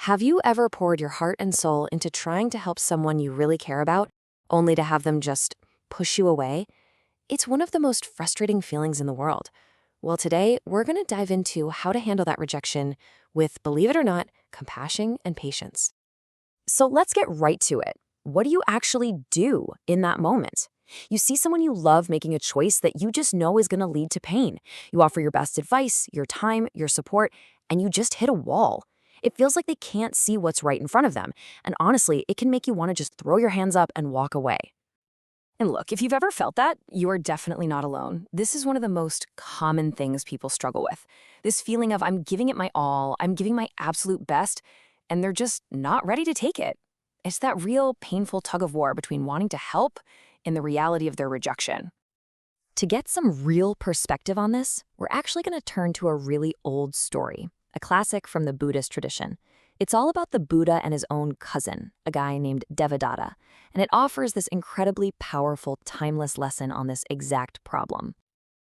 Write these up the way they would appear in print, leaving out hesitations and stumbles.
Have you ever poured your heart and soul into trying to help someone you really care about, only to have them just push you away? It's one of the most frustrating feelings in the world. Well, today, we're going to dive into how to handle that rejection with, believe it or not, compassion and patience. So let's get right to it. What do you actually do in that moment? You see someone you love making a choice that you just know is going to lead to pain. You offer your best advice, your time, your support, and you just hit a wall. It feels like they can't see what's right in front of them. And honestly, it can make you want to just throw your hands up and walk away. And look, if you've ever felt that, you are definitely not alone. This is one of the most common things people struggle with. This feeling of I'm giving it my all, I'm giving my absolute best, and they're just not ready to take it. It's that real painful tug of war between wanting to help and the reality of their rejection. To get some real perspective on this, we're actually going to turn to a really old story, a classic from the Buddhist tradition. It's all about the Buddha and his own cousin, a guy named Devadatta, and it offers this incredibly powerful, timeless lesson on this exact problem.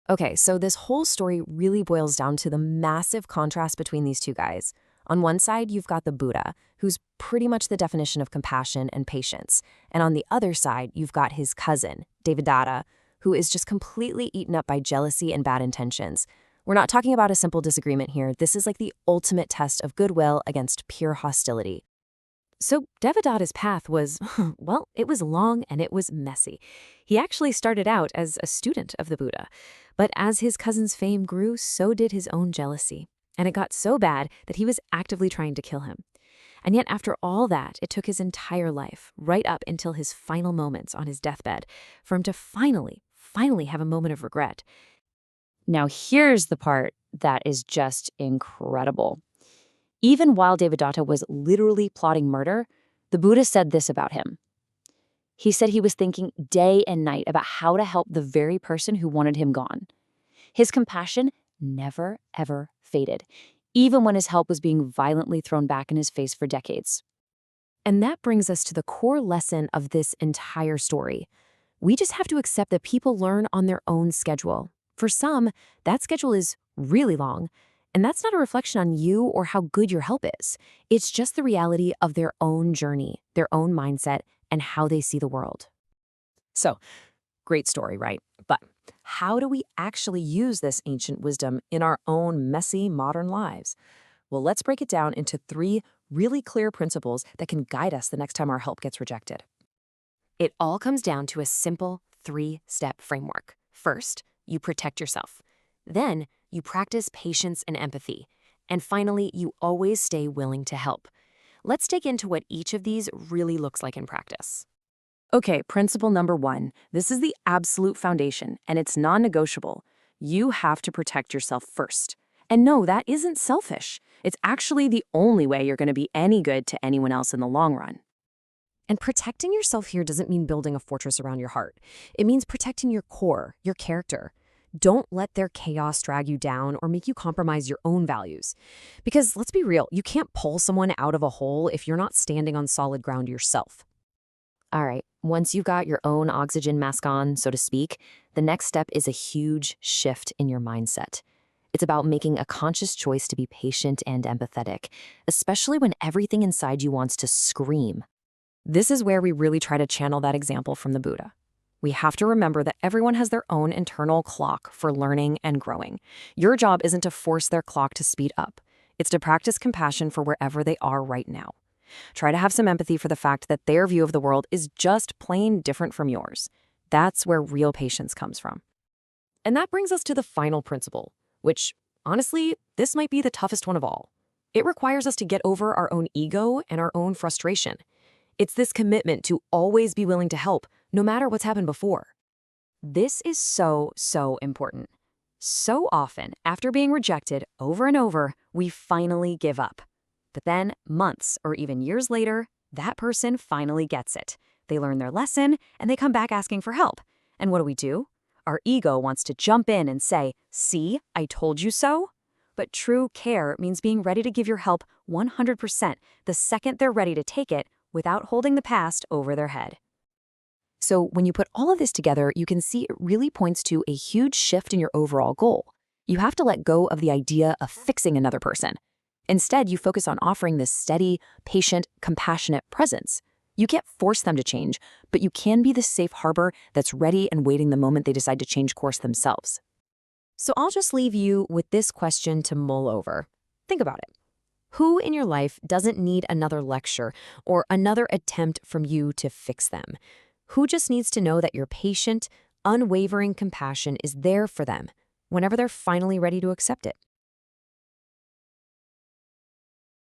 Okay, so this whole story really boils down to the massive contrast between these two guys. On one side, you've got the Buddha, who's pretty much the definition of compassion and patience. And on the other side, you've got his cousin, Devadatta, who is just completely eaten up by jealousy and bad intentions. We're not talking about a simple disagreement here. This is like the ultimate test of goodwill against pure hostility. So Devadatta's path was, well, it was long and it was messy. He actually started out as a student of the Buddha. But as his cousin's fame grew, so did his own jealousy. And it got so bad that he was actively trying to kill him. And yet after all that, it took his entire life, right up until his final moments on his deathbed, for him to finally have a moment of regret. Now here's the part that is just incredible. Even while Devadatta was literally plotting murder, the Buddha said this about him. He said he was thinking day and night about how to help the very person who wanted him gone. His compassion never, ever faded, even when his help was being violently thrown back in his face for decades. And that brings us to the core lesson of this entire story. We just have to accept that people learn on their own schedule. For some, that schedule is really long, and that's not a reflection on you or how good your help is. It's just the reality of their own journey, their own mindset, and how they see the world. So, great story, right? But how do we actually use this ancient wisdom in our own messy modern lives? Well, let's break it down into 3 really clear principles that can guide us the next time our help gets rejected. It all comes down to a simple 3-step framework. First, you protect yourself. Then, you practice patience and empathy. And finally, you always stay willing to help. Let's dig into what each of these really looks like in practice. Okay, principle number 1. This is the absolute foundation, and it's non-negotiable. You have to protect yourself first. And no, that isn't selfish. It's actually the only way you're going to be any good to anyone else in the long run. And protecting yourself here doesn't mean building a fortress around your heart. It means protecting your core, your character. Don't let their chaos drag you down or make you compromise your own values. Because let's be real, you can't pull someone out of a hole if you're not standing on solid ground yourself. All right, once you've got your own oxygen mask on, so to speak, the next step is a huge shift in your mindset. It's about making a conscious choice to be patient and empathetic, especially when everything inside you wants to scream. This is where we really try to channel that example from the Buddha. We have to remember that everyone has their own internal clock for learning and growing. Your job isn't to force their clock to speed up. It's to practice compassion for wherever they are right now. Try to have some empathy for the fact that their view of the world is just plain different from yours. That's where real patience comes from. And that brings us to the final principle, which, honestly, this might be the toughest one of all. It requires us to get over our own ego and our own frustration. It's this commitment to always be willing to help, no matter what's happened before. This is so important. So often, after being rejected over and over, we finally give up. But then, months or even years later, that person finally gets it. They learn their lesson, and they come back asking for help. And what do? Our ego wants to jump in and say, "See, I told you so." But true care means being ready to give your help 100% the second they're ready to take it, without holding the past over their head. So when you put all of this together, you can see it really points to a huge shift in your overall goal. You have to let go of the idea of fixing another person. Instead, you focus on offering this steady, patient, compassionate presence. You can't force them to change, but you can be the safe harbor that's ready and waiting the moment they decide to change course themselves. So I'll just leave you with this question to mull over. Think about it. Who in your life doesn't need another lecture or another attempt from you to fix them? Who just needs to know that your patient, unwavering compassion is there for them whenever they're finally ready to accept it?